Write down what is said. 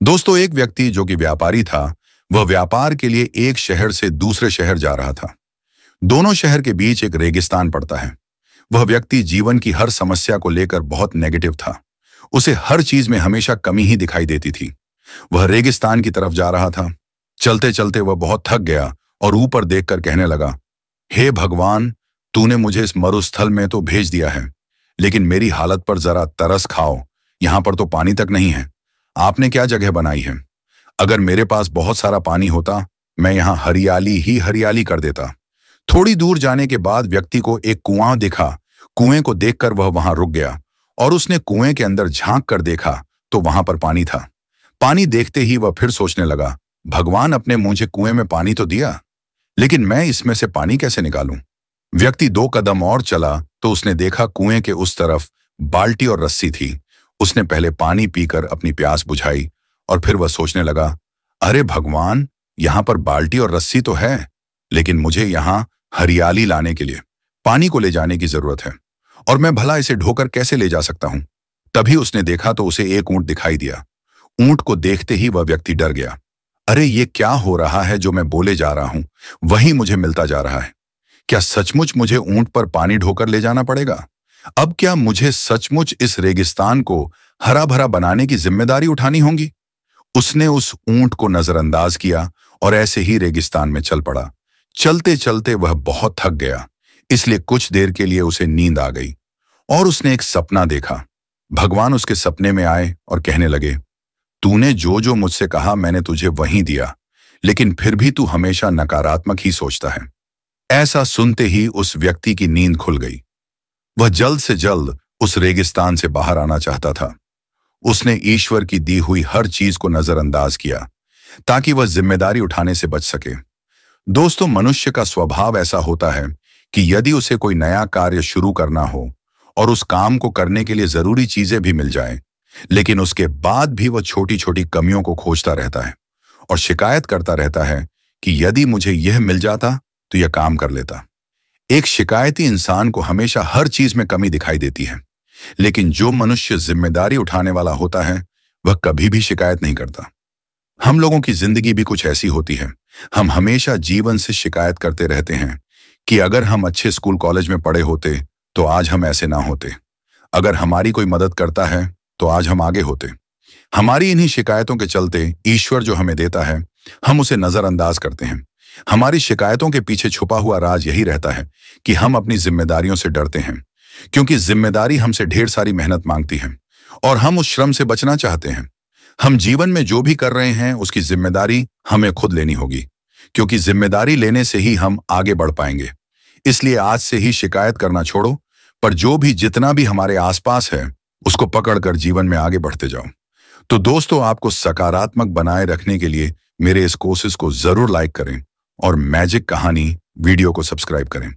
दोस्तों, एक व्यक्ति जो कि व्यापारी था, वह व्यापार के लिए एक शहर से दूसरे शहर जा रहा था। दोनों शहर के बीच एक रेगिस्तान पड़ता है। वह व्यक्ति जीवन की हर समस्या को लेकर बहुत नेगेटिव था। उसे हर चीज में हमेशा कमी ही दिखाई देती थी। वह रेगिस्तान की तरफ जा रहा था। चलते चलते वह बहुत थक गया और ऊपर देखकर कहने लगा, हे भगवान, तूने मुझे इस मरुस्थल में तो भेज दिया है, लेकिन मेरी हालत पर जरा तरस खाओ। यहाँ पर तो पानी तक नहीं है। आपने क्या जगह बनाई है? अगर मेरे पास बहुत सारा पानी होता, मैं यहाँ हरियाली ही हरियाली कर देता। थोड़ी दूर जाने के बाद व्यक्ति को एक कुआं दिखा। कुएं को देखकर वह वहां रुक गया और उसने कुएं के अंदर झांक कर देखा तो वहां पर पानी था। पानी देखते ही वह फिर सोचने लगा, भगवान, अपने मुझे कुएं में पानी तो दिया, लेकिन मैं इसमें से पानी कैसे निकालूं? व्यक्ति 2 कदम और चला तो उसने देखा कुएं के उस तरफ बाल्टी और रस्सी थी। उसने पहले पानी पीकर अपनी प्यास बुझाई और फिर वह सोचने लगा, अरे भगवान, यहाँ पर बाल्टी और रस्सी तो है, लेकिन मुझे यहाँ हरियाली लाने के लिए पानी को ले जाने की जरूरत है, और मैं भला इसे ढोकर कैसे ले जा सकता हूं? तभी उसने देखा तो उसे एक ऊंट दिखाई दिया। ऊंट को देखते ही वह व्यक्ति डर गया। अरे, ये क्या हो रहा है? जो मैं बोले जा रहा हूं वही मुझे मिलता जा रहा है। क्या सचमुच मुझे ऊंट पर पानी ढोकर ले जाना पड़ेगा? अब क्या मुझे सचमुच इस रेगिस्तान को हरा भरा बनाने की जिम्मेदारी उठानी होगी? उसने उस ऊंट को नजरअंदाज किया और ऐसे ही रेगिस्तान में चल पड़ा। चलते चलते वह बहुत थक गया, इसलिए कुछ देर के लिए उसे नींद आ गई और उसने एक सपना देखा। भगवान उसके सपने में आए और कहने लगे, तूने जो जो मुझसे कहा मैंने तुझे वही दिया, लेकिन फिर भी तू हमेशा नकारात्मक ही सोचता है। ऐसा सुनते ही उस व्यक्ति की नींद खुल गई। वह जल्द से जल्द उस रेगिस्तान से बाहर आना चाहता था। उसने ईश्वर की दी हुई हर चीज को नजरअंदाज किया ताकि वह जिम्मेदारी उठाने से बच सके। दोस्तों, मनुष्य का स्वभाव ऐसा होता है कि यदि उसे कोई नया कार्य शुरू करना हो और उस काम को करने के लिए जरूरी चीजें भी मिल जाएं, लेकिन उसके बाद भी वह छोटी छोटी कमियों को खोजता रहता है और शिकायत करता रहता है कि यदि मुझे यह मिल जाता तो यह काम कर लेता। एक शिकायती इंसान को हमेशा हर चीज में कमी दिखाई देती है, लेकिन जो मनुष्य जिम्मेदारी उठाने वाला होता है वह कभी भी शिकायत नहीं करता। हम लोगों की जिंदगी भी कुछ ऐसी होती है। हम हमेशा जीवन से शिकायत करते रहते हैं कि अगर हम अच्छे स्कूल कॉलेज में पढ़े होते तो आज हम ऐसे ना होते। अगर हमारी कोई मदद करता है तो आज हम आगे होते। हमारी इन्हीं शिकायतों के चलते ईश्वर जो हमें देता है, हम उसे नजरअंदाज करते हैं। हमारी शिकायतों के पीछे छुपा हुआ राज यही रहता है कि हम अपनी जिम्मेदारियों से डरते हैं, क्योंकि जिम्मेदारी हमसे ढेर सारी मेहनत मांगती है और हम उस श्रम से बचना चाहते हैं। हम जीवन में जो भी कर रहे हैं उसकी जिम्मेदारी हमें खुद लेनी होगी, क्योंकि जिम्मेदारी लेने से ही हम आगे बढ़ पाएंगे। इसलिए आज से ही शिकायत करना छोड़ो, पर जो भी जितना भी हमारे आसपास है उसको पकड़कर जीवन में आगे बढ़ते जाओ। तो दोस्तों, आपको सकारात्मक बनाए रखने के लिए मेरे इस कोशिश को जरूर लाइक करें और मैजिक कहानी वीडियो को सब्सक्राइब करें।